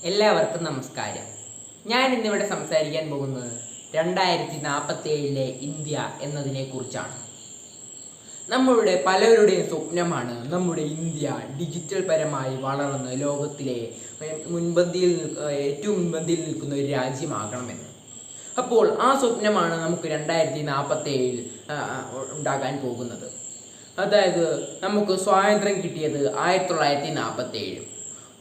എല്ലാവർക്കും നമസ്കാരം. ഞാൻ ഇന്നിവിടെ സംസാരിക്കാൻ പോകുന്നത് 2047 ഇന്ത്യ എന്നതിനെ കുറിച്ചാണ്. നമ്മളുടെ പലരുടെയും സ്വപ്നമാണ് നമ്മുടെ ഇന്ത്യ ഡിജിറ്റൽ പരമായി വളർന്ന് ലോകത്തിലെ ഏറ്റവും മുൻപന്തിയിൽ നിൽക്കുന്ന ഒരു രാജ്യമാകണമെന്ന്. അപ്പോൾ ആ സ്വപ്നമാണ് നമുക്ക് 2047 ഉണ്ടാകാൻ പോകുന്നത്. അതായത് നമുക്ക് സ്വാതന്ത്ര്യം കിട്ടിയത് 1947.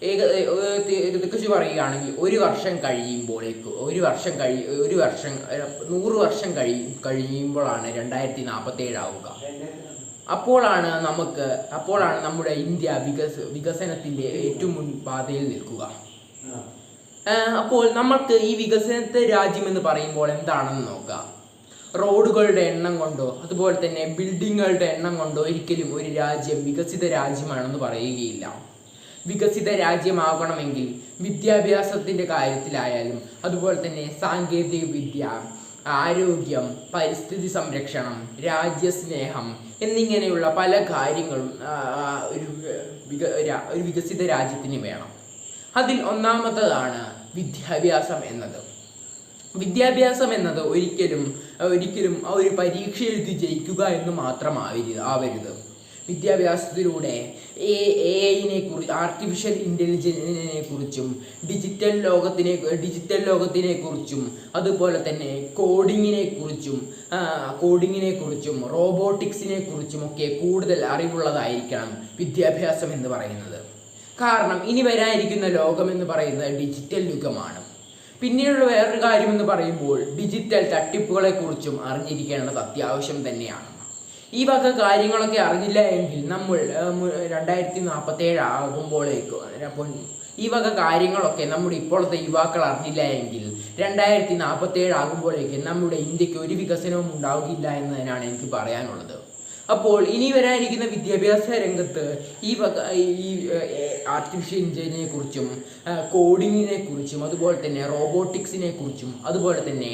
ഏകദേശം പറയുകയാണെങ്കിൽ 100 വർഷം കഴിയുമ്പോഴാണ് 2047 ആവുക. അപ്പോഴാണ് നമ്മുടെ ഇന്ത്യ വികസനത്തിന്റെ ഏറ്റവും മുൻപാതയിൽ നിൽക്കുക. അപ്പോൾ നമ്മൾക്ക് ഈ വികസനത്തെ രാജ്യം എന്ന് പറയുമ്പോൾ എന്താണെന്ന് നോക്കാം. റോഡുകളുടെ എണ്ണം കൊണ്ടോ അതുപോലെ തന്നെ ബിൽഡിങ്ങുകളുടെ എണ്ണം കൊണ്ടോ ഒരിക്കലും ഒരു രാജ്യം വികസിത രാജ്യമാണെന്ന് പറയുകയില്ല. വികസിത രാജ്യമാകണമെങ്കിൽ വിദ്യാഭ്യാസത്തിൻ്റെ കാര്യത്തിലായാലും അതുപോലെ തന്നെ സാങ്കേതിക വിദ്യ, ആരോഗ്യം, പരിസ്ഥിതി സംരക്ഷണം, രാജ്യസ്നേഹം എന്നിങ്ങനെയുള്ള പല കാര്യങ്ങളും ഒരു വികസിത രാജ്യത്തിന് വേണം. അതിൽ ഒന്നാമത്തതാണ് വിദ്യാഭ്യാസം എന്നത്. വിദ്യാഭ്യാസം എന്നത് ഒരിക്കലും ഒരു പരീക്ഷ എഴുതി ജയിക്കുക എന്ന് ആവരുത്. വിദ്യാഭ്യാസത്തിലൂടെ ആർട്ടിഫിഷ്യൽ ഇൻ്റലിജൻസിനെ കുറിച്ചും ഡിജിറ്റൽ ലോകത്തിനെ കുറിച്ചും അതുപോലെ തന്നെ കോഡിങ്ങിനെ കുറിച്ചും റോബോട്ടിക്സിനെ കുറിച്ചും ഒക്കെ കൂടുതൽ അറിവുള്ളതായിരിക്കണം വിദ്യാഭ്യാസം എന്ന് പറയുന്നത്. കാരണം ഇനി വരാനിരിക്കുന്ന ലോകം എന്ന് പറയുന്നത് ഡിജിറ്റൽ യുഗമാണ്. പിന്നീടുള്ള വേറൊരു കാര്യം എന്ന് പറയുമ്പോൾ ഡിജിറ്റൽ തട്ടിപ്പുകളെ കുറിച്ചും അറിഞ്ഞിരിക്കേണ്ടത് അത്യാവശ്യം തന്നെയാണ്. ഈ വക കാര്യങ്ങളൊക്കെ അറിഞ്ഞില്ല എങ്കിൽ നമ്മൾ 2047 ആകുമ്പോഴേക്കും ഈ വക കാര്യങ്ങളൊക്കെ നമ്മുടെ ഇപ്പോഴത്തെ യുവാക്കൾ അറിഞ്ഞില്ല എങ്കിൽ 2047 ആകുമ്പോഴേക്കും നമ്മുടെ ഇന്ത്യക്ക് ഒരു വികസനവും ഉണ്ടാവുകയില്ല എന്നതിനാണ് എനിക്ക് പറയാനുള്ളത്. അപ്പോൾ ഇനി വരാനിരിക്കുന്ന വിദ്യാഭ്യാസ രംഗത്ത് ഈ ആർട്ടിഫിഷ്യൽ ഇൻ്റലിജൻസിനെ കുറിച്ചും കോഡിങ്ങിനെ കുറിച്ചും അതുപോലെ തന്നെ റോബോട്ടിക്സിനെ കുറിച്ചും അതുപോലെ തന്നെ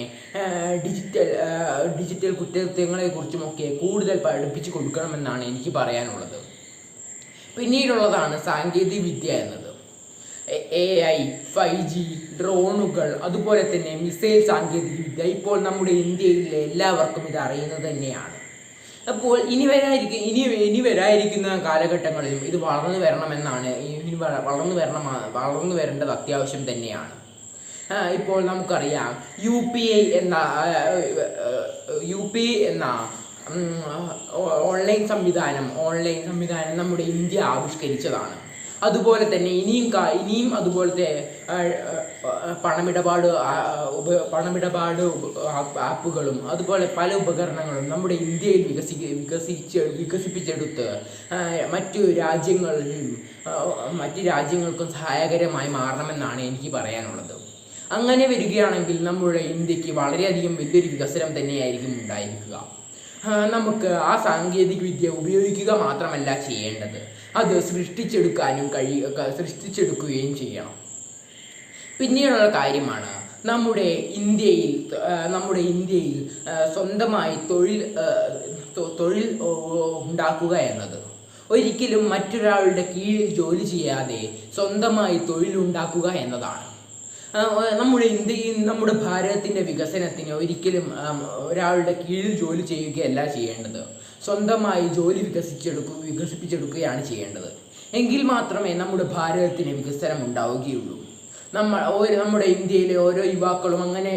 ഡിജിറ്റൽ കുറ്റകൃത്യങ്ങളെ കുറിച്ചുമൊക്കെ കൂടുതൽ പഠിപ്പിച്ചു കൊടുക്കണമെന്നാണ് എനിക്ക് പറയാനുള്ളത്. പിന്നീടുള്ളതാണ് സാങ്കേതിക വിദ്യ എന്നത്. AI, 5G, ഡ്രോണുകൾ അതുപോലെ തന്നെ മിസൈൽ സാങ്കേതിക വിദ്യ ഇപ്പോൾ നമ്മുടെ ഇന്ത്യയിലെ എല്ലാവർക്കും ഇത് അറിയുന്നത് തന്നെയാണ്. അപ്പോൾ ഇനി വരാനിരിക്കുന്ന കാലഘട്ടങ്ങളിലും ഇത് വളർന്നു വരേണ്ടത് അത്യാവശ്യം തന്നെയാണ്. ഇപ്പോൾ നമുക്കറിയാം UPI എന്ന ഓൺലൈൻ സംവിധാനം നമ്മുടെ ഇന്ത്യ ആവിഷ്കരിച്ചതാണ്. അതുപോലെ തന്നെ ഇനിയും അതുപോലത്തെ പണമിടപാട് ആപ്പുകളും അതുപോലെ പല ഉപകരണങ്ങളും നമ്മുടെ ഇന്ത്യയിൽ വികസിപ്പിച്ചെടുത്ത് മറ്റു രാജ്യങ്ങൾക്കും സഹായകരമായി മാറണമെന്നാണ് എനിക്ക് പറയാനുള്ളത്. അങ്ങനെ വരികയാണെങ്കിൽ നമ്മുടെ ഇന്ത്യക്ക് വളരെയധികം വലിയൊരു വികസനം തന്നെയായിരിക്കും ഉണ്ടായിരിക്കുക. നമുക്ക് ആ സാങ്കേതിക വിദ്യ ഉപയോഗിക്കുക മാത്രമല്ല ചെയ്യേണ്ടത്, അത് സൃഷ്ടിച്ചെടുക്കുകയും ചെയ്യണം. പിന്നീടുള്ള കാര്യമാണ് നമ്മുടെ ഇന്ത്യയിൽ സ്വന്തമായി തൊഴിൽ ഉണ്ടാക്കുക എന്നത്. ഒരിക്കലും മറ്റൊരാളുടെ കീഴിൽ ജോലി ചെയ്യാതെ സ്വന്തമായി തൊഴിലുണ്ടാക്കുക എന്നതാണ്. നമ്മുടെ ഭാരതത്തിൻ്റെ വികസനത്തിന് ഒരിക്കലും ഒരാളുടെ കീഴിൽ ജോലി ചെയ്യുകയല്ല ചെയ്യേണ്ടത്, സ്വന്തമായി ജോലി വികസിപ്പിച്ചെടുക്കുകയാണ് ചെയ്യേണ്ടത്. എങ്കിൽ മാത്രമേ നമ്മുടെ ഭാരതത്തിന് വികസനം ഉണ്ടാവുകയുള്ളൂ. നമ്മുടെ ഇന്ത്യയിലെ ഓരോ യുവാക്കളും അങ്ങനെ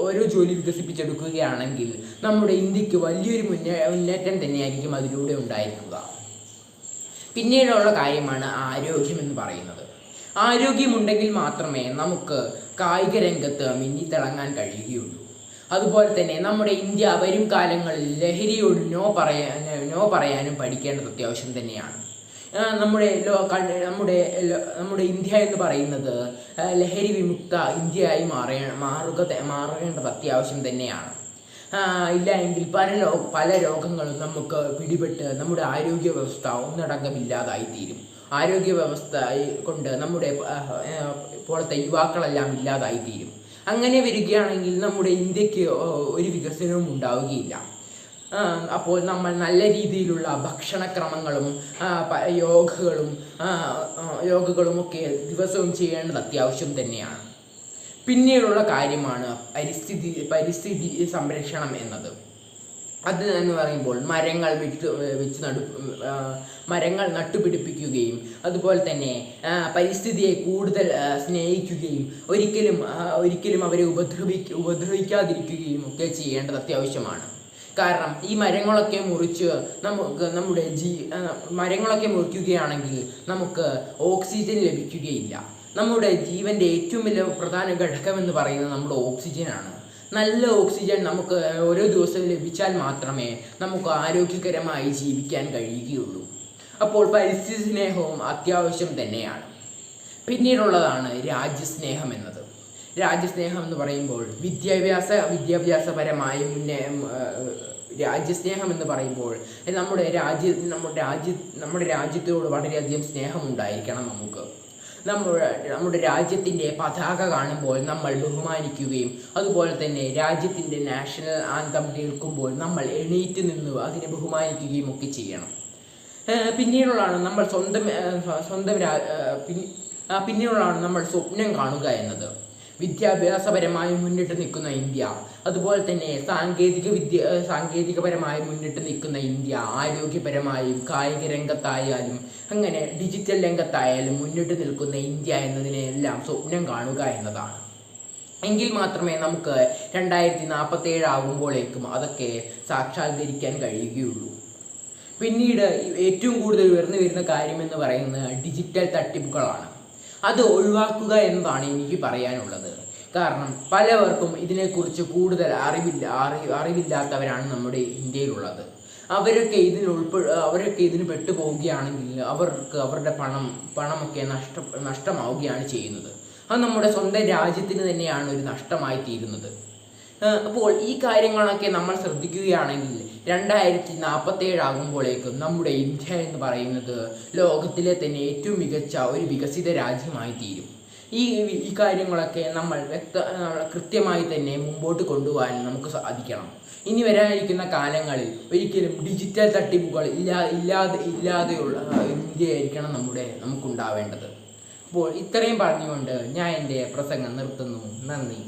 ഓരോ ജോലി വികസിപ്പിച്ചെടുക്കുകയാണെങ്കിൽ നമ്മുടെ ഇന്ത്യക്ക് വലിയൊരു മുന്നേറ്റം തന്നെയായിരിക്കും അതിലൂടെ ഉണ്ടായിരിക്കുക. പിന്നീടുള്ള കാര്യമാണ് ആരോഗ്യം എന്ന് പറയുന്നത്. ആരോഗ്യമുണ്ടെങ്കിൽ മാത്രമേ നമുക്ക് കായിക രംഗത്ത് മിന്നിത്തിളങ്ങാൻ കഴിയുകയുള്ളൂ. അതുപോലെ തന്നെ നമ്മുടെ ഇന്ത്യ വരും കാലങ്ങളിൽ ലഹരിയോട് നോ പറയാനും പഠിക്കേണ്ടത് അത്യാവശ്യം തന്നെയാണ്. നമ്മുടെ ഇന്ത്യ എന്ന് പറയുന്നത് ലഹരി വിമുക്ത ഇന്ത്യയായി മാറേണ്ടത് അത്യാവശ്യം തന്നെയാണ്. ഇല്ല എങ്കിൽ പല രോഗങ്ങളും നമുക്ക് പിടിപെട്ട് നമ്മുടെ ആരോഗ്യ വ്യവസ്ഥ ഒന്നടങ്കമില്ലാതായിത്തീരും. ആരോഗ്യ വ്യവസ്ഥ കൊണ്ട് നമ്മുടെ ഇപ്പോഴത്തെ യുവാക്കളെല്ലാം ഇല്ലാതായിത്തീരും. അങ്ങനെ വരികയാണെങ്കിൽ നമ്മുടെ ഇന്ത്യക്ക് ഒരു വികസനവും ഉണ്ടാവുകയില്ല. അപ്പോൾ നമ്മൾ നല്ല രീതിയിലുള്ള ഭക്ഷണക്രമങ്ങളും യോഗകളും യോഗകളുമൊക്കെ ദിവസവും ചെയ്യേണ്ടത് അത്യാവശ്യം തന്നെയാണ്. പിന്നീടുള്ള കാര്യമാണ് പരിസ്ഥിതി സംരക്ഷണം എന്നത്. അത് എന്ന് പറയുമ്പോൾ മരങ്ങൾ നട്ടുപിടിപ്പിക്കുകയും അതുപോലെ തന്നെ പരിസ്ഥിതിയെ കൂടുതൽ സ്നേഹിക്കുകയും ഒരിക്കലും അവരെ ഉപദ്രവിക്കാതിരിക്കുകയും ഒക്കെ ചെയ്യേണ്ടത് അത്യാവശ്യമാണ്. കാരണം ഈ മരങ്ങളൊക്കെ മരങ്ങളൊക്കെ മുറിക്കുകയാണെങ്കിൽ നമുക്ക് ഓക്സിജൻ ലഭിക്കുകയില്ല. നമ്മുടെ ജീവൻ്റെ ഏറ്റവും വലിയ പ്രധാന ഘടകമെന്ന് പറയുന്നത് നമ്മുടെ ഓക്സിജനാണ്. നല്ല ഓക്സിജൻ നമുക്ക് ഓരോ ദിവസവും ലഭിച്ചാൽ മാത്രമേ നമുക്ക് ആരോഗ്യകരമായി ജീവിക്കാൻ കഴിയുകയുള്ളൂ. അപ്പോൾ പരിസ്ഥിതി സ്നേഹവും അത്യാവശ്യം തന്നെയാണ്. പിന്നീടുള്ളതാണ് രാജ്യസ്നേഹം എന്നത്. രാജ്യസ്നേഹം എന്ന് പറയുമ്പോൾ വിദ്യാഭ്യാസപരമായി രാജ്യസ്നേഹം എന്ന് പറയുമ്പോൾ നമ്മുടെ രാജ്യത്തോട് വളരെയധികം സ്നേഹമുണ്ടായിരിക്കണം നമുക്ക്. നമ്മുടെ രാജ്യത്തിൻ്റെ പതാക കാണുമ്പോൾ നമ്മൾ ബഹുമാനിക്കുകയും അതുപോലെ തന്നെ രാജ്യത്തിൻ്റെ നാഷണൽ ആന്തം കേൾക്കുമ്പോൾ നമ്മൾ എണീറ്റ് നിന്ന് അതിനെ ബഹുമാനിക്കുകയും ഒക്കെ ചെയ്യണം. പിന്നീടുള്ളതാണ് നമ്മൾ സ്വപ്നം കാണുക എന്നത്. വിദ്യാഭ്യാസപരമായി മുന്നിട്ട് നിൽക്കുന്ന ഇന്ത്യ, അതുപോലെ തന്നെ സാങ്കേതികപരമായി മുന്നിട്ട് നിൽക്കുന്ന ഇന്ത്യ, ആരോഗ്യപരമായും കായിക രംഗത്തായാലും അങ്ങനെ ഡിജിറ്റൽ രംഗത്തായാലും മുന്നിട്ട് നിൽക്കുന്ന ഇന്ത്യ എന്നതിനെല്ലാം സ്വപ്നം കാണുക എന്നതാണ്. എങ്കിൽ മാത്രമേ നമുക്ക് 2047 ആകുമ്പോഴേക്കും അതൊക്കെ സാക്ഷാത്കരിക്കാൻ കഴിയുകയുള്ളൂ. പിന്നീട് ഏറ്റവും കൂടുതൽ ഉയർന്നു വരുന്ന കാര്യമെന്ന് പറയുന്നത് ഡിജിറ്റൽ തട്ടിപ്പുകളാണ്. അത് ഒഴിവാക്കുക എന്നതാണ് എനിക്ക് പറയാനുള്ളത്. കാരണം പലവർക്കും ഇതിനെക്കുറിച്ച് കൂടുതൽ അറിവില്ലാത്തവരാണ് നമ്മുടെ ഇന്ത്യയിലുള്ളത്. അവരൊക്കെ ഇതിന് പെട്ടുപോവുകയാണെങ്കിൽ അവരുടെ പണമൊക്കെ നഷ്ടമാവുകയാണ് ചെയ്യുന്നത്. അത് നമ്മുടെ സ്വന്തം രാജ്യത്തിന് തന്നെയാണ് ഒരു നഷ്ടമായി തീരുന്നത്. അപ്പോൾ ഈ കാര്യങ്ങളൊക്കെ നമ്മൾ ശ്രദ്ധിക്കുകയാണെങ്കിൽ 2047 ആകുമ്പോഴേക്കും നമ്മുടെ ഇന്ത്യ എന്ന് പറയുന്നത് ലോകത്തിലെ തന്നെ ഏറ്റവും മികച്ച ഒരു വികസിത രാജ്യമായി തീരും. ഈ കാര്യങ്ങളൊക്കെ നമ്മൾ കൃത്യമായി തന്നെ മുമ്പോട്ട് കൊണ്ടുപോകാൻ നമുക്ക് സാധിക്കണം. ഇനി വരാനിരിക്കുന്ന കാലങ്ങളിൽ ഒരിക്കലും ഡിജിറ്റൽ തട്ടിപ്പുകൾ ഇല്ലാതെയുള്ള ഇന്ത്യയായിരിക്കണം നമുക്കുണ്ടാവേണ്ടത്. അപ്പോൾ ഇത്രയും പറഞ്ഞുകൊണ്ട് ഞാൻ എൻ്റെ പ്രസംഗം നിർത്തുന്നു. നന്ദി.